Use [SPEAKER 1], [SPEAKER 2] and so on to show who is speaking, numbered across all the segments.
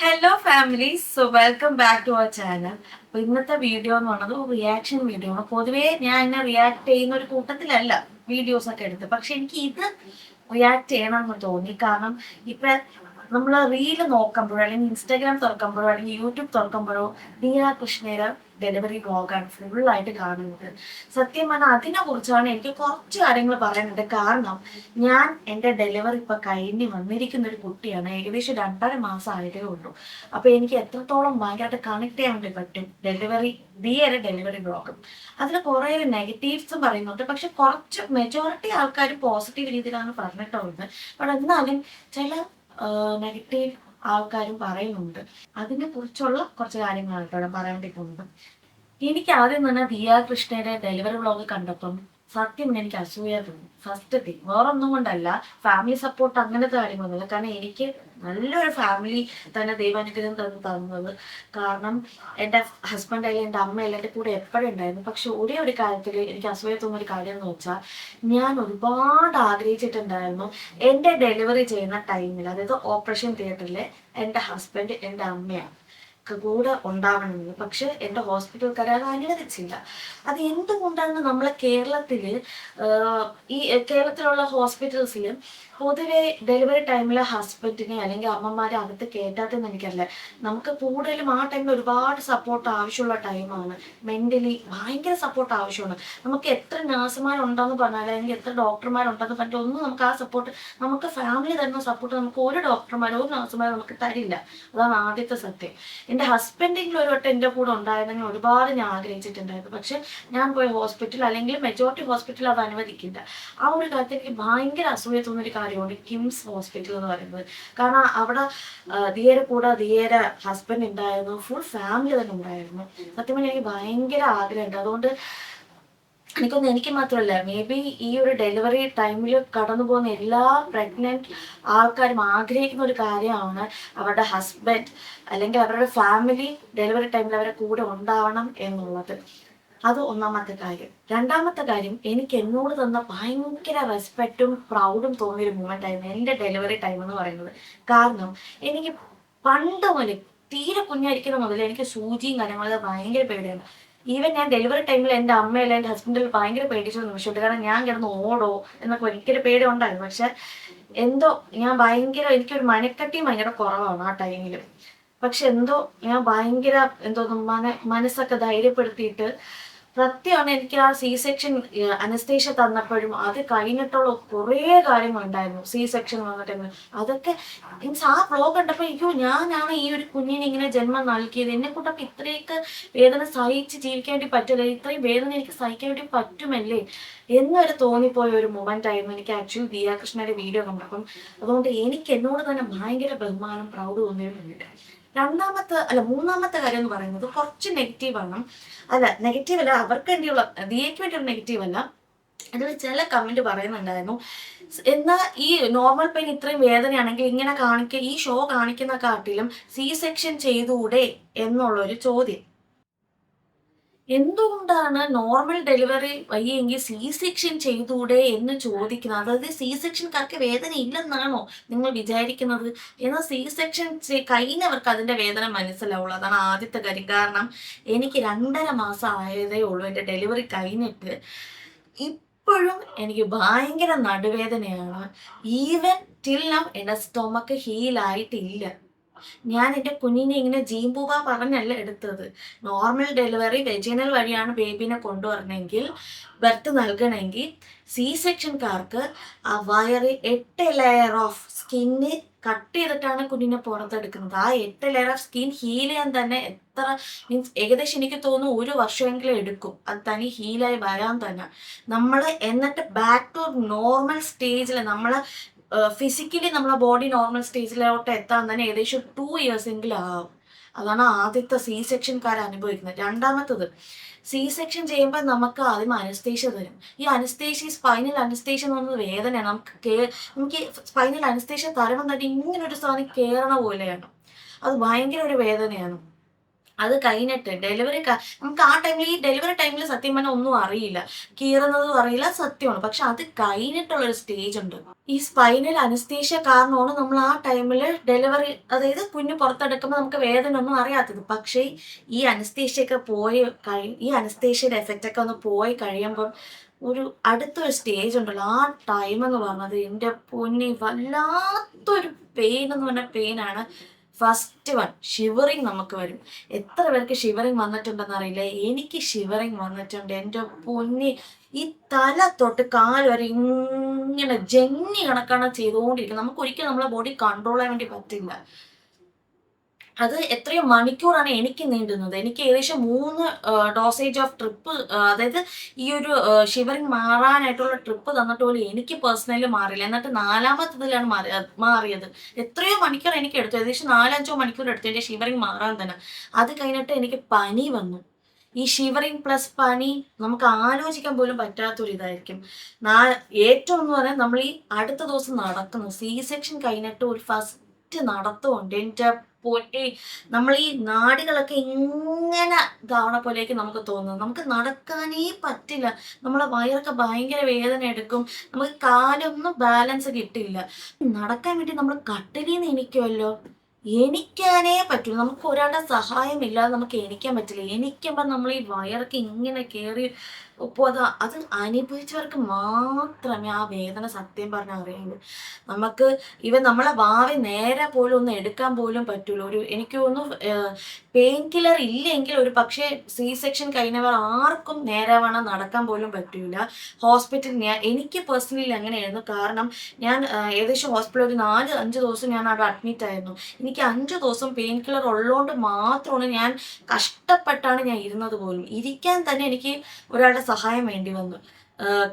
[SPEAKER 1] Hello family, so welcome back to our channel. അപ്പൊ ഇന്നത്തെ video എന്ന് പറയുന്നത് ഒരു റിയാക്ഷൻ വീഡിയോ ആണ്. പൊതുവേ ഞാൻ ഇങ്ങനെ റിയാക്ട് ചെയ്യുന്ന ഒരു കൂട്ടത്തിലല്ല വീഡിയോസ് ഒക്കെ എടുത്ത്, പക്ഷെ എനിക്ക് ഇത് റിയാക്ട് ചെയ്യണമെന്ന് തോന്നി. കാരണം ഇപ്പൊ നമ്മൾ റീല് നോക്കുമ്പോഴോ അല്ലെങ്കിൽ ഇൻസ്റ്റാഗ്രാം തുറക്കുമ്പോഴോ അല്ലെങ്കിൽ യൂട്യൂബ് തുറക്കുമ്പോഴോ ദിയ കൃഷ്ണയുടെ ഡെലിവറി വ്ളോഗാണ് ഫുള്ളായിട്ട് കാണുന്നത്. സത്യം പറഞ്ഞാൽ അതിനെ കുറിച്ചാണ് എനിക്ക് കുറച്ച് കാര്യങ്ങൾ പറയാനുണ്ട്. കാരണം ഞാൻ എൻ്റെ ഡെലിവറി ഇപ്പൊ കഴിഞ്ഞ് വന്നിരിക്കുന്ന ഒരു കുട്ടിയാണ്. ഏകദേശം 2.5 മാസം ആയതേ ഉള്ളൂ. അപ്പൊ എനിക്ക് എത്രത്തോളം ഭയങ്കരമായിട്ട് കണക്ട് ചെയ്യാൻ വേണ്ടി പറ്റും ദിയയുടെ ഡെലിവറി വ്ളോഗും. അതിൽ കുറെ നെഗറ്റീവ്സും പറയുന്നുണ്ട്, പക്ഷെ കുറച്ച് മെജോറിറ്റി ആൾക്കാർ പോസിറ്റീവ് രീതിയിലാണ് പറഞ്ഞിട്ടുള്ളത്. പക്ഷെ എന്നാലും ചില നെഗറ്റീവ് ആൾക്കാരും പറയുന്നുണ്ട്. അതിനെ കുറിച്ചുള്ള കുറച്ച് കാര്യങ്ങളാണ് കേട്ടോ ഞാൻ പറയാൻ വേണ്ടി പോകുന്നത്. എനിക്ക് ആദ്യം തന്നെ ദിയ കൃഷ്ണയുടെ ഡെലിവറി വ്ളോഗ് കണ്ടപ്പം സത്യം എനിക്ക് അസൂയ തോന്നി. ഫസ്റ്റ് തിങ് വേറൊന്നും കൊണ്ടല്ല, ഫാമിലി സപ്പോർട്ട് അങ്ങനത്തെ കാര്യങ്ങളൊന്നുമില്ല. കാരണം എനിക്ക് നല്ലൊരു ഫാമിലി തന്നെ ദൈവാനുഗ്രഹം തന്നത്. കാരണം എൻ്റെ ഹസ്ബൻഡ് അല്ലെങ്കിൽ എൻ്റെ അമ്മയെല്ലാം എൻ്റെ കൂടെ എപ്പോഴും ഉണ്ടായിരുന്നു. പക്ഷെ ഒരേ ഒരു കാര്യത്തിൽ എനിക്ക് അസൂയ തോന്നുന്ന ഒരു കാര്യം എന്ന് വെച്ചാൽ, ഞാൻ ഒരുപാട് ആഗ്രഹിച്ചിട്ടുണ്ടായിരുന്നു എൻ്റെ ഡെലിവറി ചെയ്യുന്ന ടൈമിൽ, അതായത് ഓപ്പറേഷൻ തിയേറ്ററിൽ എൻ്റെ ഹസ്ബൻഡ് എൻ്റെ അമ്മയാണ് കൂടെ ഉണ്ടാവണമെന്ന്. പക്ഷെ എൻ്റെ ഹോസ്പിറ്റൽക്കാർ അത് അനുവദിച്ചില്ല. അത് എന്തുകൊണ്ടാണ് നമ്മളെ കേരളത്തില് ഈ കേരളത്തിലുള്ള ഹോസ്പിറ്റൽസിൽ പൊതുവെ ഡെലിവറി ടൈമിൽ ഹസ്ബൻഡിനെ അല്ലെങ്കിൽ അമ്മമാരെ അകത്ത് കയറ്റാത്തെന്ന് എനിക്കറിയില്ല. നമുക്ക് കൂടുതലും ആ ടൈമിൽ ഒരുപാട് സപ്പോർട്ട് ആവശ്യമുള്ള ടൈമാണ്. മെന്റലി ഭയങ്കര സപ്പോർട്ട് ആവശ്യമാണ്. നമുക്ക് എത്ര നഴ്സുമാരുണ്ടെന്ന് പറഞ്ഞാൽ അല്ലെങ്കിൽ എത്ര ഡോക്ടർമാരുണ്ടെന്ന് പറഞ്ഞാൽ ഒന്നും നമുക്ക് ആ സപ്പോർട്ട്, നമുക്ക് ഫാമിലി തരുന്ന സപ്പോർട്ട് നമുക്ക് ഒരു ഡോക്ടർമാരോ ഒരു നഴ്സുമാരോ നമുക്ക് തരില്ല. അതാണ് ആദ്യത്തെ സത്യം. എൻ്റെ ഹസ്ബൻഡെങ്കിലും ഒരു വട്ടം എൻ്റെ കൂടെ ഉണ്ടായിരുന്നെങ്കിൽ ഒരുപാട് ഞാൻ ആഗ്രഹിച്ചിട്ടുണ്ടായിരുന്നു. പക്ഷെ ഞാൻ പോയ ഹോസ്പിറ്റൽ അല്ലെങ്കിൽ മെജോറിറ്റി ഹോസ്പിറ്റൽ അത് അനുവദിക്കില്ല. ആ ഒരു കാര്യത്തിൽ എനിക്ക് ഭയങ്കര അസൂയ തോന്നിയൊരു കാര്യമാണ് കിംസ് ഹോസ്പിറ്റൽ എന്ന് പറയുന്നത്. കാരണം അവിടെ ദിയയുടെ കൂടെ ദിയയുടെ ഹസ്ബൻഡ് ഉണ്ടായിരുന്നു, ഫുൾ ഫാമിലി തന്നെ ഉണ്ടായിരുന്നു. സത്യം പറഞ്ഞാൽ എനിക്ക് ഭയങ്കര ആഗ്രഹമുണ്ട്. അതുകൊണ്ട് എനിക്ക് മാത്രമല്ല, മേ ബി ഈ ഒരു ഡെലിവറി ടൈമിൽ കടന്നു പോകുന്ന എല്ലാ പ്രഗ്നന്റ് ആൾക്കാരും ആഗ്രഹിക്കുന്ന ഒരു കാര്യമാണ് അവരുടെ ഹസ്ബൻഡ് അല്ലെങ്കിൽ അവരുടെ ഫാമിലി ഡെലിവറി ടൈമിൽ അവരുടെ കൂടെ ഉണ്ടാവണം എന്നുള്ളത്. അത് ഒന്നാമത്തെ കാര്യം. രണ്ടാമത്തെ കാര്യം, എനിക്ക് എന്നോട് തന്ന ഭയങ്കര റെസ്പെക്റ്റും പ്രൗഡും തോന്നിയൊരു മൂമെന്റ് ആയിരുന്നു എൻ്റെ ഡെലിവറി ടൈം എന്ന് പറയുന്നത്. കാരണം എനിക്ക് പണ്ട് മുതൽ, തീരെ കുഞ്ഞായിരിക്കുന്ന മുതൽ എനിക്ക് സൂചിയും കാര്യങ്ങളൊക്കെ ഭയങ്കര പേടിയാണ്. ഈവൻ ഞാൻ ഡെലിവറി ടൈമിൽ എൻ്റെ അമ്മയല്ല എൻ്റെ ഹസ്ബൻഡിൽ ഭയങ്കര പേടിച്ച നിമിഷമുണ്ട്. കാരണം ഞാൻ കിടന്ന് ഓടോ എന്നൊക്കെ ഭയങ്കര പേടി ഉണ്ടായിരുന്നു. പക്ഷെ എന്തോ ഞാൻ ഭയങ്കര, എനിക്കൊരു മനക്കട്ടിയും ഭയങ്കര കുറവാണ് ആ ടൈമിൽ. പക്ഷെ എന്തോ ഞാൻ ഭയങ്കര എന്തോ മനസ്സൊക്കെ ധൈര്യപ്പെടുത്തിയിട്ട്, സത്യമാണ്, എനിക്ക് ആ സി സെക്ഷൻ അനസ്തേഷ്യ തന്നപ്പോഴും അത് കഴിഞ്ഞിട്ടുള്ള കുറേ കാര്യങ്ങളുണ്ടായിരുന്നു. സി സെക്ഷൻ വന്നിട്ട് അതൊക്കെ മീൻസ് ആ വ്ളോഗ് കണ്ടപ്പോൾ അയ്യോ ഞാനാണ് ഈ ഒരു കുഞ്ഞിനെ ഇങ്ങനെ ജന്മം നൽകിയത്, എന്നെ കൂട്ടൊക്കെ ഇത്രയൊക്കെ വേദന സഹിച്ച് ജീവിക്കാൻ വേണ്ടി പറ്റില്ല, ഇത്രയും വേദന എനിക്ക് സഹിക്കാൻ വേണ്ടി പറ്റുമല്ലേ എന്നൊരു തോന്നിപ്പോയ ഒരു മൊമെന്റ് ആയിരുന്നു എനിക്ക് ആക്ച്വലി ദിയ കൃഷ്ണയുടെ വീഡിയോ കണ്ടപ്പം. അതുകൊണ്ട് എനിക്ക് എന്നോട് തന്നെ ഭയങ്കര ബഹുമാനം പ്രൗഡ് തോന്നിയിട്ടുണ്ട്. മൂന്നാമത്തെ കാര്യം എന്ന് പറയുന്നത് കുറച്ച് നെഗറ്റീവാണ്. നെഗറ്റീവ് അല്ല, അവർക്ക് വേണ്ടിയുള്ള, ദിയയ്ക്ക് വേണ്ടിയുള്ള നെഗറ്റീവ് അല്ല. അതിൽ ചില കമന്റ് പറയുന്നുണ്ടായിരുന്നു, എന്നാ ഈ നോർമൽ പെയിൻ ഇത്രയും വേദനയാണെങ്കിൽ ഇങ്ങനെ ഈ ഷോ കാണിക്കുന്ന കാട്ടിലും സി സെക്ഷൻ ചെയ്തുകൂടെ എന്നുള്ളൊരു ചോദ്യം. എന്തുകൊണ്ടാണ് നോർമൽ ഡെലിവറി വയ്യെങ്കിൽ സി സെക്ഷൻ ചെയ്തുകൂടെ എന്ന് ചോദിക്കുന്നത്? അതായത് സി സെക്ഷൻകാർക്ക് വേദന ഇല്ലെന്നാണോ നിങ്ങൾ വിചാരിക്കുന്നത്? എന്നാൽ സി സെക്ഷൻ കഴിഞ്ഞവർക്ക് അതിന്റെ വേദന മനസ്സിലാവുള്ളൂ. അതാണ് ആദ്യത്തെ കാര്യം. കാരണം എനിക്ക് 2.5 മാസം ആയതേ ഉള്ളൂ എൻ്റെ ഡെലിവറി കഴിഞ്ഞിട്ട്. ഇപ്പോഴും എനിക്ക് ഭയങ്കര നടുവേദനയാണ്. ഈവൻ ടിൽ നൗ എൻ്റെ സ്റ്റൊമക്ക് ഹീലായിട്ടില്ല. ഞാൻ എൻ്റെ കുഞ്ഞിനെ ഇങ്ങനെ ജീമ്പൂവ പറഞ്ഞല്ല എടുത്തത്. നോർമൽ ഡെലിവറി വെജിനൽ വഴിയാണ് ബേബിനെ കൊണ്ടുവരണമെങ്കിൽ, ബർത്ത് നൽകണമെങ്കിൽ സി സെക്ഷൻകാർക്ക് ആ വയറ് 8 ലെയർ ഓഫ് സ്കിന്ന് കട്ട് ചെയ്തിട്ടാണ് കുഞ്ഞിനെ പുറത്തെടുക്കുന്നത്. ആ 8 ലെയർ ഓഫ് സ്കിൻ ഹീൽ ചെയ്യാൻ തന്നെ എത്ര മീൻസ് ഏകദേശം എനിക്ക് തോന്നുന്നു 1 വർഷമെങ്കിലും എടുക്കും അത് തനി ഹീലായി വരാൻ തന്നെ. നമ്മൾ എന്നിട്ട് ബാക്ക് ടു നോർമൽ സ്റ്റേജിൽ നമ്മൾ ഫിസിക്കലി നമ്മളെ ബോഡി നോർമൽ സ്റ്റേജിലോട്ട് എത്താൻ തന്നെ ഏകദേശം 2 ഇയേഴ്സ് എങ്കിലും ആവും. അതാണ് ആദ്യത്തെ സി സെക്ഷൻകാർ അനുഭവിക്കുന്നത്. രണ്ടാമത്തത്, സി സെക്ഷൻ ചെയ്യുമ്പോൾ നമുക്ക് ആദ്യം അനസ്തേഷ്യ തരും. ഈ അനസ്തേഷ്യ, സ്പൈനൽ അനസ്തേഷ്യ എന്ന് പറയുന്നത് വേദനയാണ്. നമുക്ക് സ്പൈനൽ അനസ്തേഷ്യ തരണം തന്നെ ഇങ്ങനെ ഒരു സാധനം കയറണ പോലെയാണ്. അത് ഭയങ്കര ഒരു വേദനയാണ്. അത് കഴിഞ്ഞിട്ട് നമുക്ക് ആ ടൈമിൽ, ഈ ഡെലിവറി ടൈമിൽ സത്യം പറഞ്ഞാൽ ഒന്നും അറിയില്ല, കീറുന്നതും അറിയില്ല, സത്യമാണ്. പക്ഷെ അത് കഴിഞ്ഞിട്ടുള്ളൊരു സ്റ്റേജ് ഉണ്ട്. ഈ സ്പൈനൽ അനസ്തീഷ്യ കാരണമാണ് നമ്മൾ ആ ടൈമിൽ ഡെലിവറി, അതായത് കുഞ്ഞ് പുറത്തെടുക്കുമ്പോൾ നമുക്ക് വേദന ഒന്നും അറിയാത്തത്. പക്ഷേ ഈ അനസ്തീഷ്യയൊക്കെ ഈ അനസ്തീഷ്യയുടെ എഫക്റ്റ് ഒക്കെ ഒന്ന് പോയി കഴിയുമ്പോൾ ഒരു അടുത്തൊരു സ്റ്റേജ് ഉണ്ടല്ലോ, ആ ടൈം എന്ന് പറഞ്ഞത് എൻ്റെ പൊന്നി വല്ലാത്തൊരു പെയിൻ എന്ന് പറഞ്ഞ പെയിനാണ്. ഫസ്റ്റ് വൺ ഷിവറിങ് നമുക്ക് വരും. എത്ര പേർക്ക് ഷിവറിങ് വന്നിട്ടുണ്ടെന്ന് അറിയില്ല, എനിക്ക് ഷിവറിങ് വന്നിട്ടുണ്ട്. എൻ്റെ പൊന്നി, ഈ തല തൊട്ട് കാല് വരെ ഇങ്ങനെ ജന്നി കണക്കാണ് ചെയ്തുകൊണ്ടിരിക്കുന്നത്. നമുക്ക് ഒരിക്കലും നമ്മളെ ബോഡി കൺട്രോൾ ചെയ്യാൻ വേണ്ടി പറ്റില്ല. അത് എത്രയോ മണിക്കൂറാണ് എനിക്ക് നീണ്ടുന്നത്. എനിക്ക് ഏകദേശം 3 ഡോസേജ് ഓഫ് ട്രിപ്പ്, അതായത് ഈ ഒരു ഷിവറിങ് മാറാനായിട്ടുള്ള ട്രിപ്പ് തന്നിട്ട് പോലും എനിക്ക് പേഴ്സണലി മാറില്ല. എന്നിട്ട് 4ാമത്തതിലാണ് മാറിയത്. എത്രയോ മണിക്കൂർ എനിക്ക് എടുത്തു, ഏകദേശം 4-5 മണിക്കൂർ എടുത്തു എൻ്റെ ഷിവറിങ് മാറാൻ തന്നെ. അത് കഴിഞ്ഞിട്ട് എനിക്ക് പനി വന്നു. ഈ ഷിവറിങ് പ്ലസ് പനി നമുക്ക് ആലോചിക്കാൻ പോലും പറ്റാത്തൊരിതായിരിക്കും. ഏറ്റവും എന്ന് പറയാൻ, നമ്മൾ ഈ അടുത്ത ദിവസം നടക്കുന്നു, സി സെക്ഷൻ കഴിഞ്ഞിട്ട് ഒരു ഫസ്റ്റ് നടത്തമുണ്ട്. എൻ്റെ പൊട്ടി, നമ്മൾ ഈ നാടികളൊക്കെ ഇങ്ങനെ ഇതാവണ പോലെയൊക്കെ നമുക്ക് തോന്നുന്നു. നമുക്ക് നടക്കാനേ പറ്റില്ല. നമ്മളെ വയറൊക്കെ ഭയങ്കര വേദന എടുക്കും. നമുക്ക് കാലൊന്നും ബാലൻസ് കിട്ടില്ല. നടക്കാൻ വേണ്ടി നമ്മൾ കട്ടിലിൽ നിന്ന് എണീക്കുമല്ലോ, എണീക്കാനേ പറ്റൂ. നമുക്ക് ഒരാളുടെ സഹായം ഇല്ലാതെ നമുക്ക് എണീക്കാൻ പറ്റില്ല. എണീക്കുമ്പോൾ നമ്മൾ ഈ വയറൊക്കെ ഇങ്ങനെ കയറി ഇപ്പോൾ അത് അനുഭവിച്ചവർക്ക് മാത്രമേ ആ വേദന സത്യം പറഞ്ഞാൽ അറിയുള്ളൂ. നമുക്ക് നമ്മളെ ഭാവി നേരെ പോലും ഒന്ന് എടുക്കാൻ പോലും പറ്റൂല. എനിക്ക് തോന്നുന്നു പെയിൻ കില്ലർ ഇല്ലെങ്കിൽ ഒരു പക്ഷേ സി സെക്ഷൻ കഴിഞ്ഞവർ ആർക്കും നേരെ വേണം നടക്കാൻ പോലും പറ്റൂല. ഹോസ്പിറ്റലിൽ എനിക്ക് പേഴ്സണലി അങ്ങനെയായിരുന്നു. കാരണം ഞാൻ ഏകദേശം ഹോസ്പിറ്റലിൽ ഒരു 4-5 ദിവസം ഞാൻ അവിടെ അഡ്മിറ്റ് ആയിരുന്നു. എനിക്ക് 5 ദിവസം പെയിൻ കില്ലർ ഉള്ളതുകൊണ്ട് മാത്രമാണ് ഞാൻ കഷ്ടപ്പെട്ടാണ് ഞാൻ ഇരുന്നത് പോലും. ഇരിക്കാൻ തന്നെ എനിക്ക് ഒരാളുടെ സഹായം വേണ്ടി വന്നു.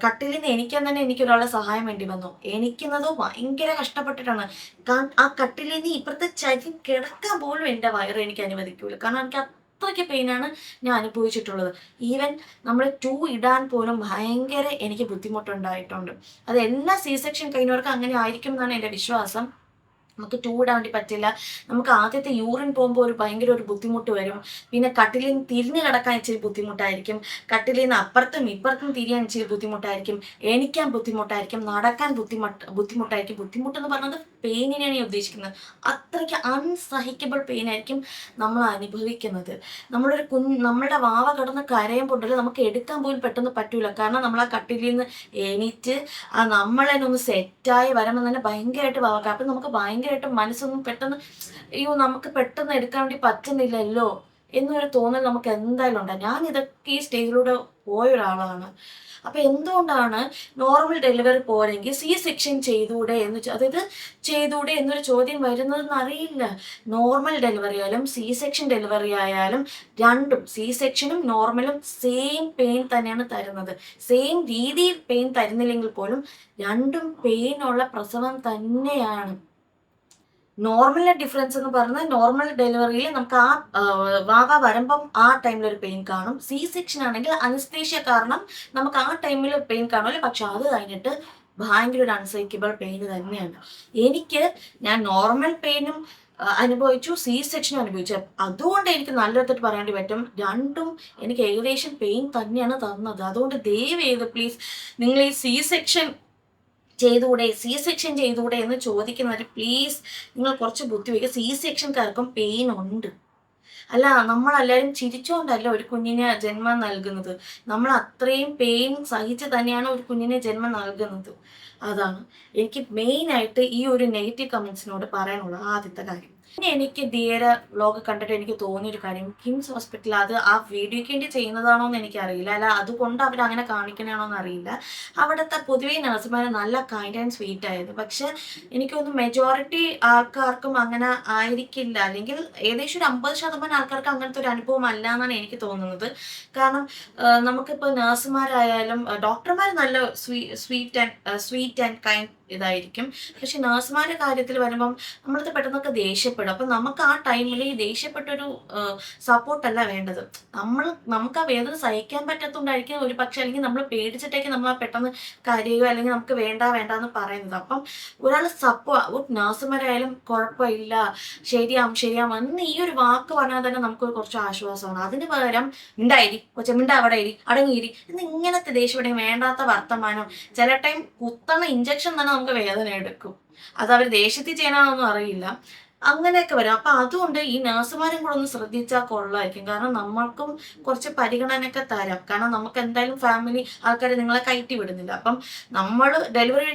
[SPEAKER 1] കട്ടിലിൽ നിന്ന് എണീക്കാൻ തന്നെ എനിക്ക് ഒരാളുടെ സഹായം വേണ്ടി വന്നു. എണീക്കുന്നത് ഭയങ്കര കഷ്ടപ്പെട്ടിട്ടാണ്. ആ കട്ടിലിൽ നിന്ന് ഇപ്പുറത്തെ ചരി കിടക്കാൻ പോലും എൻ്റെ വയറ് എനിക്ക് അനുവദിക്കൂല. കാരണം എനിക്ക് അത്രയ്ക്ക് പെയിനാണ് ഞാൻ അനുഭവിച്ചിട്ടുള്ളത്. ഈവൻ നമ്മൾ 2 ഇടാൻ പോലും ഭയങ്കര എനിക്ക് ബുദ്ധിമുട്ടുണ്ടായിട്ടുണ്ട്. അത് എല്ലാ സി സെക്ഷൻ കഴിഞ്ഞവർക്ക് അങ്ങനെ ആയിരിക്കും എന്നാണ് എൻ്റെ വിശ്വാസം. നമുക്ക് 2 ഇടാൻ വേണ്ടി പറ്റില്ല. നമുക്ക് ആദ്യത്തെ യൂറിൻ പോകുമ്പോൾ ഭയങ്കര ഒരു ബുദ്ധിമുട്ട് വരും. പിന്നെ കട്ടിലിൽ നിന്ന് തിരിഞ്ഞ് കിടക്കാൻ ഇച്ചിരി ബുദ്ധിമുട്ടായിരിക്കും. കട്ടിലിൽ നിന്ന് അപ്പുറത്തും ഇപ്പുറത്തും തിരിയാൻ ഇച്ചിരി ബുദ്ധിമുട്ടായിരിക്കും. എണീക്കാൻ ബുദ്ധിമുട്ടായിരിക്കും. നടക്കാൻ ബുദ്ധിമുട്ടായിരിക്കും. ബുദ്ധിമുട്ടെന്ന് പറഞ്ഞത് പെയിനിനെയാണ് ഞാൻ ഉദ്ദേശിക്കുന്നത്. അത്രയ്ക്ക് അൺസഹിക്കബിൾ പെയിൻ ആയിരിക്കും നമ്മൾ അനുഭവിക്കുന്നത്. നമ്മളുടെ വാവ കിടന്ന് കരയുമ്പോൾ നമുക്ക് എടുക്കാൻ പോലും പെട്ടെന്ന് പറ്റൂല. കാരണം നമ്മൾ ആ കട്ടിലിൽ നിന്ന് എണീറ്റ് നമ്മളെ ഒന്ന് സെറ്റായി വരുമ്പോൾ തന്നെ ഭയങ്കരമായിട്ട് വാവാക്കാം. അപ്പം നമുക്ക് ഭയങ്കരമായിട്ട് മനസ്സൊന്നും പെട്ടെന്ന്, അയ്യോ നമുക്ക് പെട്ടെന്ന് എടുക്കാൻ വേണ്ടി പറ്റുന്നില്ലല്ലോ എന്നൊരു തോന്നൽ നമുക്ക് എന്തായാലും ഉണ്ടാകും. ഞാൻ ഇതൊക്കെ ഈ സ്റ്റേജിലൂടെ പോയ ഒരാളാണ്. അപ്പൊ എന്തുകൊണ്ടാണ് നോർമൽ ഡെലിവറി പോരെങ്കിൽ സി സെക്ഷൻ ചെയ്തൂടെ എന്നൊരു ചോദ്യം വരുന്നതെന്ന് അറിയില്ല. നോർമൽ ഡെലിവറി ആയാലും സി സെക്ഷൻ ഡെലിവറി ആയാലും രണ്ടും, സി സെക്ഷനും നോർമലും സെയിം പെയിൻ തന്നെയാണ് തരുന്നത്. സെയിം രീതിയിൽ പെയിൻ തരുന്നില്ലെങ്കിൽ പോലും രണ്ടും പെയിനുള്ള പ്രസവം തന്നെയാണ്. നോർമലിലെ ഡിഫറൻസ് എന്ന് പറഞ്ഞാൽ, നോർമൽ ഡെലിവറിയിൽ നമുക്ക് ആ വാവ വരുമ്പം ആ ടൈമിൽ ഒരു പെയിൻ കാണും. സി സെക്ഷൻ ആണെങ്കിൽ അനസ്തേഷ്യ കാരണം നമുക്ക് ആ ടൈമിൽ പെയിൻ കാണുമല്ലോ. പക്ഷെ അത് കഴിഞ്ഞിട്ട് ഭയങ്കര ഒരു അൺസൈക്കബിൾ പെയിൻ തന്നെയാണ്. ഞാൻ നോർമൽ പെയിനും അനുഭവിച്ചു, സി സെക്ഷനും അനുഭവിച്ചു. അതുകൊണ്ട് എനിക്ക് നല്ലൊരിട്ട് പറയേണ്ടി പറ്റും, രണ്ടും എനിക്ക് ഏകദേശം പെയിൻ തന്നെയാണ് തന്നത്. അതുകൊണ്ട് ദയവേത് പ്ലീസ്, നിങ്ങൾ ഈ സി സെക്ഷൻ ചെയ്തുകൂടെ എന്ന് ചോദിക്കുന്നവർ പ്ലീസ് നിങ്ങൾ കുറച്ച് ബുദ്ധി വയ്ക്കുക. സി സെക്ഷൻകാർക്കും പെയിൻ ഉണ്ട്. അല്ല, നമ്മളെല്ലാവരും ചിരിച്ചുകൊണ്ടല്ല ഒരു കുഞ്ഞിനെ ജന്മം നൽകുന്നത്. നമ്മൾ അത്രയും പെയിൻ സഹിച്ച് തന്നെയാണ് ഒരു കുഞ്ഞിനെ ജന്മം നൽകുന്നത്. അതാണ് എനിക്ക് മെയിനായിട്ട് ഈ ഒരു നെഗറ്റീവ് കമൻസിനോട് പറയാനുള്ള ആദ്യത്തെ കാര്യം. പിന്നെ എനിക്ക് ദിയര വ്ലോഗ് കണ്ടിട്ട് എനിക്ക് തോന്നിയൊരു കാര്യം, കിംസ് ഹോസ്പിറ്റൽ അത് ആ വീഡിയോയ്ക്ക് വേണ്ടി ചെയ്യുന്നതാണോ എന്ന് എനിക്കറിയില്ല, അല്ല അതുകൊണ്ട് അവർ അങ്ങനെ കാണിക്കണയാണോ എന്ന് അറിയില്ല. അവിടുത്തെ പൊതുവെ നഴ്സുമാർ നല്ല കൈൻഡ് ആൻഡ് സ്വീറ്റ് ആയിരുന്നു. പക്ഷെ എനിക്കൊന്ന് മെജോറിറ്റി ആൾക്കാർക്കും അങ്ങനെ ആയിരിക്കില്ല, അല്ലെങ്കിൽ ഏകദേശം ഒരു 50% ആൾക്കാർക്ക് അങ്ങനത്തെ ഒരു അനുഭവം അല്ല എന്നാണ് എനിക്ക് തോന്നുന്നത്. കാരണം നമുക്കിപ്പോൾ നഴ്സുമാരായാലും ഡോക്ടർമാർ നല്ല സ്വീറ്റ് ആൻഡ് കൈൻഡ് ഇതായിരിക്കും. പക്ഷെ നഴ്സുമാരുടെ കാര്യത്തിൽ വരുമ്പം നമ്മളത് പെട്ടെന്നൊക്കെ ദേഷ്യപ്പെടും. അപ്പം നമുക്ക് ആ ടൈമിൽ ഈ ദേഷ്യപ്പെട്ടൊരു സപ്പോർട്ടല്ല വേണ്ടത്. നമുക്ക് ആ വേദന സഹിക്കാൻ പറ്റാത്തതുകൊണ്ടായിരിക്കും ഒരു പക്ഷെ, അല്ലെങ്കിൽ നമ്മൾ പേടിച്ചിട്ടേക്ക് നമ്മൾ പെട്ടെന്ന് കരയുകയോ അല്ലെങ്കിൽ നമുക്ക് വേണ്ട വേണ്ട എന്ന് പറയുന്നത്. അപ്പം ഒരാൾ നഴ്സുമാരായാലും കുഴപ്പമില്ല, ശരിയാവും എന്ന് ഈ ഒരു വാക്ക് പറഞ്ഞാൽ തന്നെ നമുക്ക് കുറച്ച് ആശ്വാസമാണ്. അതിന് പകരം മിണ്ടായിരി, കൊച്ചെ മിണ്ട, അവിടെ ഇരി, അടങ്ങിയിരി എന്ന് ഇങ്ങനത്തെ ദേഷ്യപ്പെടും, വേണ്ടാത്ത വർത്തമാനം. ചില ടൈം കുത്തണ ഇഞ്ചക്ഷൻ തന്നെ നമുക്ക് വേദന എടുക്കും. അത് അവർ ദേഷ്യത്തിൽ ചെയ്യണമെന്നൊന്നും അറിയില്ല. അങ്ങനെയൊക്കെ വരും. അപ്പൊ അതുകൊണ്ട് ഈ നഴ്സുമാരും കൂടെ ഒന്ന് ശ്രദ്ധിച്ചാൽ കൊള്ളായിരിക്കും. കാരണം നമ്മൾക്കും കുറച്ച് പരിഗണനയൊക്കെ തരാം. കാരണം നമുക്ക് എന്തായാലും ഫാമിലി ആൾക്കാർ നിങ്ങളെ കയറ്റി വിടുന്നില്ല. അപ്പം നമ്മൾ ഡെലിവറി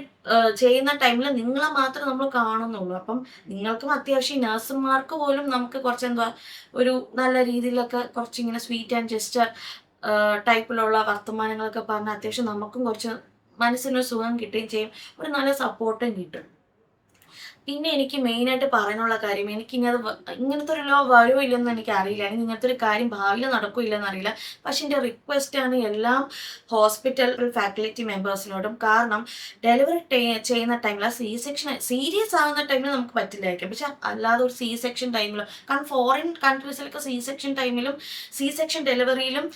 [SPEAKER 1] ചെയ്യുന്ന ടൈമിൽ നിങ്ങളെ മാത്രമേ നമ്മൾ കാണുന്നുള്ളൂ. അപ്പം നിങ്ങൾക്കും അത്യാവശ്യം നഴ്സുമാർക്ക് പോലും നമുക്ക് കുറച്ച് ഒരു നല്ല രീതിയിലൊക്കെ കുറച്ചിങ്ങനെ സ്വീറ്റ് ആൻഡ് ജസ്റ്റർ ടൈപ്പിലുള്ള വർത്തമാനങ്ങളൊക്കെ പറഞ്ഞാൽ അത്യാവശ്യം നമുക്കും കുറച്ച് മനസ്സിനൊരു സുഖം കിട്ടുകയും ചെയ്യും, ഒരു നല്ല സപ്പോർട്ടും കിട്ടും. പിന്നെ എനിക്ക് മെയിനായിട്ട് പറയാനുള്ള കാര്യം, ഇങ്ങനത്തെ ഒരു ലോ വരുമോ ഇല്ലെന്ന് എനിക്ക് അറിയില്ല, അല്ലെങ്കിൽ ഇങ്ങനത്തെ ഒരു കാര്യം ഭാവിയിൽ നടക്കുമോ ഇല്ലെന്ന് അറിയില്ല. പക്ഷെ എൻ്റെ റിക്വസ്റ്റാണ് എല്ലാ ഹോസ്പിറ്റൽ ഫാക്കൽറ്റി മെമ്പേഴ്സിനോടും. കാരണം ഡെലിവറി ചെയ്യുന്ന ടൈമിൽ ആ സീരിയസ് ആകുന്ന ടൈമിൽ നമുക്ക് പറ്റില്ലായിരിക്കും. പക്ഷെ അല്ലാതെ ഒരു സെക്ഷൻ ടൈമിലും, കാരണം ഫോറിൻ കൺട്രീസിലൊക്കെ സെക്ഷൻ ടൈമിലും സെക്ഷൻ ഡെലിവറിയിലും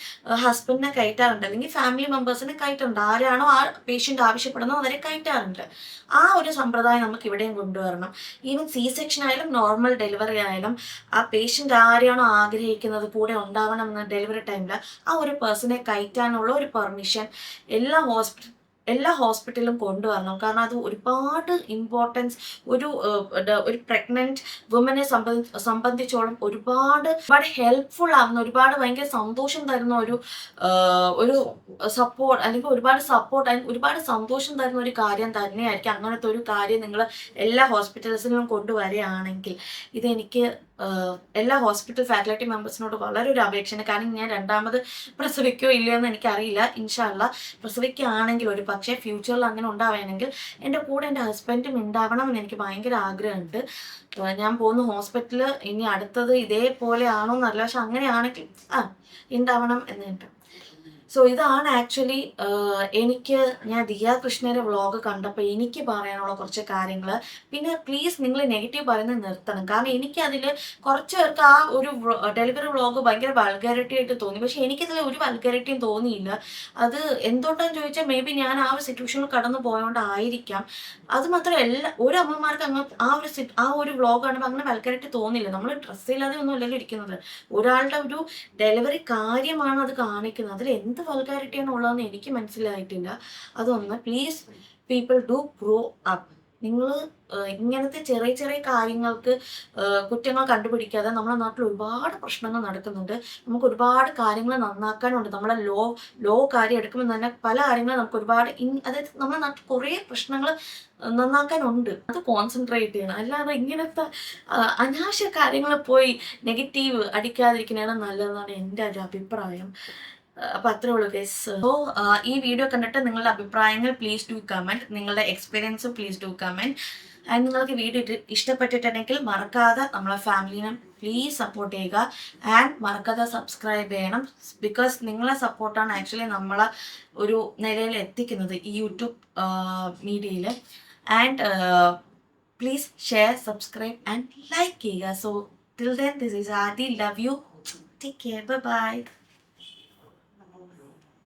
[SPEAKER 1] ഹസ്ബൻഡിനെ കയറ്റാറുണ്ട്, അല്ലെങ്കിൽ ഫാമിലി മെമ്പേഴ്സിനെ കയറ്റാറുണ്ട്. ആരാണോ ആ പേഷ്യൻ്റ് ആവശ്യപ്പെടുന്നോ അവരെ കയറ്റാറുണ്ട്. ആ ഒരു സമ്പ്രദായം നമുക്ക് ഇവിടെയും കൊണ്ടുവരണം. ഈവൻ സെക്ഷൻ ആയാലും നോർമൽ ഡെലിവറി ആയാലും ആ പേഷ്യൻ്റ് ആരെയാണോ ആഗ്രഹിക്കുന്നത് കൂടെ ഉണ്ടാവണം എന്ന ഡെലിവറി ടൈമിൽ ആ ഒരു പേഴ്സണെ കയറ്റാനുള്ള ഒരു പെർമിഷൻ എല്ലാ ഹോസ്പിറ്റലിലും കൊണ്ടുവരണം. കാരണം അത് ഒരുപാട് ഇമ്പോർട്ടൻസ്, ഒരു പ്രഗ്നന്റ് വുമനെ സംബന്ധിച്ചോളം ഒരുപാട് ഹെൽപ്ഫുൾ ആവുന്ന, ഭയങ്കര സന്തോഷം തരുന്ന ഒരു സപ്പോർട്ട്, അല്ലെങ്കിൽ ഒരുപാട് സന്തോഷം തരുന്ന ഒരു കാര്യം തന്നെയായിരിക്കും. അങ്ങനത്തെ ഒരു കാര്യം നിങ്ങൾ എല്ലാ ഹോസ്പിറ്റൽസിലും കൊണ്ടുവരികയാണെങ്കിൽ ഇതെനിക്ക് എല്ലാ ഹോസ്പിറ്റൽ ഫാക്കൽറ്റി മെമ്പേഴ്സിനോട് വളരെ ഒരു അപേക്ഷയാണ്. കാരണം ഞാൻ രണ്ടാമത് പ്രസവിക്കോ ഇല്ലയോ എന്ന് എനിക്കറിയില്ല. ഇൻഷാ അല്ലാ പ്രസവിക്കുകയാണെങ്കിൽ, ഒരു പക്ഷേ ഫ്യൂച്ചറിൽ അങ്ങനെ ഉണ്ടാവുകയാണെങ്കിൽ എൻ്റെ കൂടെ എൻ്റെ ഹസ്ബൻഡും ഉണ്ടാവണം എന്ന് എനിക്ക് ഭയങ്കര ആഗ്രഹമുണ്ട്. ഞാൻ പോകുന്ന ഹോസ്പിറ്റൽ ഇനി അടുത്തത് ഇതേപോലെ ആണോ എന്നല്ല, പക്ഷെ അങ്ങനെയാണെങ്കിൽ ഉണ്ടാവണം എന്നുണ്ട്. സോ ഇതാണ് ആക്ച്വലി ഞാൻ ദിയ കൃഷ്ണയുടെ വ്ളോഗ് കണ്ടപ്പോൾ എനിക്ക് പറയാനുള്ള കുറച്ച് കാര്യങ്ങൾ. പിന്നെ പ്ലീസ് നിങ്ങൾ നെഗറ്റീവ് പറയുന്നത് നിർത്തണം. കാരണം എനിക്കതിൽ കുറച്ച് പേർക്ക് ആ ഒരു ഡെലിവറി വ്ളോഗ് ഭയങ്കര വൾഗാരിറ്റി ആയിട്ട് തോന്നി. പക്ഷെ എനിക്കതിൽ ഒരു വൾഗാരിറ്റിയും തോന്നിയില്ല. അത് എന്തുകൊണ്ടാന്ന് ചോദിച്ചാൽ മേ ബി ഞാൻ ആ ഒരു സിറ്റുവേഷനിൽ കടന്നു പോയോണ്ടായിരിക്കാം. അത് മാത്രമല്ല, ഒരു അമ്മമാർക്ക് അങ്ങ് ആ ഒരു വ്ളോഗ് കാണുമ്പോൾ അങ്ങനെ വൾഗാരിറ്റി തോന്നില്ല. നമ്മൾ ഡ്രസ്സ് ഇല്ലാതെ ഒന്നും അല്ലല്ലോ ഇരിക്കുന്നത്. ഒരാളുടെ ഒരു ഡെലിവറി കാര്യമാണ് അത് കാണിക്കുന്നത്. അതിൽ എന്ത് വൾഗാരിറ്റിയാണ് ഉള്ളതെന്ന് എനിക്ക് മനസ്സിലായിട്ടില്ല. അതൊന്ന് please people do grow up. നിങ്ങൾ ഇങ്ങനത്തെ ചെറിയ ചെറിയ കാര്യങ്ങൾക്ക് കുറ്റങ്ങൾ കണ്ടുപിടിക്കാതെ, നമ്മുടെ നാട്ടിൽ ഒരുപാട് പ്രശ്നങ്ങൾ നടക്കുന്നുണ്ട്. നമുക്ക് ഒരുപാട് കാര്യങ്ങൾ നന്നാക്കാനുണ്ട്. നമ്മളെ ലോ കാര്യം എടുക്കുമ്പോൾ തന്നെ പല കാര്യങ്ങളും നമുക്ക് അതായത് നമ്മുടെ നാട്ടിൽ കുറേ പ്രശ്നങ്ങൾ നന്നാക്കാനുണ്ട്. അത് കോൺസെൻട്രേറ്റ് ചെയ്യണം. അല്ലാതെ ഇങ്ങനത്തെ അനാവശ്യ കാര്യങ്ങൾ പോയി നെഗറ്റീവ് അടിക്കാതിരിക്കുന്നതാണ് നല്ലതെന്നാണ് എൻ്റെ ഒരു അഭിപ്രായം. അപ്പൊ അത്രേ ഉള്ളൂ ഗൈസ്. സോ ഈ വീഡിയോ കണ്ടിട്ട് നിങ്ങളുടെ അഭിപ്രായങ്ങൾ പ്ലീസ് ഡു കമന്റ്, നിങ്ങളുടെ എക്സ്പീരിയൻസും പ്ലീസ് ഡു കമന്റ്. ആൻഡ് നിങ്ങൾക്ക് വീഡിയോ ഇഷ്ടപ്പെട്ടിട്ടുണ്ടെങ്കിൽ മറക്കാതെ നമ്മളെ ഫാമിലിനെ പ്ലീസ് സപ്പോർട്ട് ചെയ്യുക. ആൻഡ് മറക്കാതെ സബ്സ്ക്രൈബ് ചെയ്യണം. ബിക്കോസ് നിങ്ങളെ സപ്പോർട്ടാണ് ആക്ച്വലി നമ്മളെ ഒരു നിലയിൽ എത്തിക്കുന്നത് ഈ യൂട്യൂബ് മീഡിയയിൽ. And please share, subscribe and like ചെയ്യുക. So till then, this is Adi. Love you. Take care. Bye bye.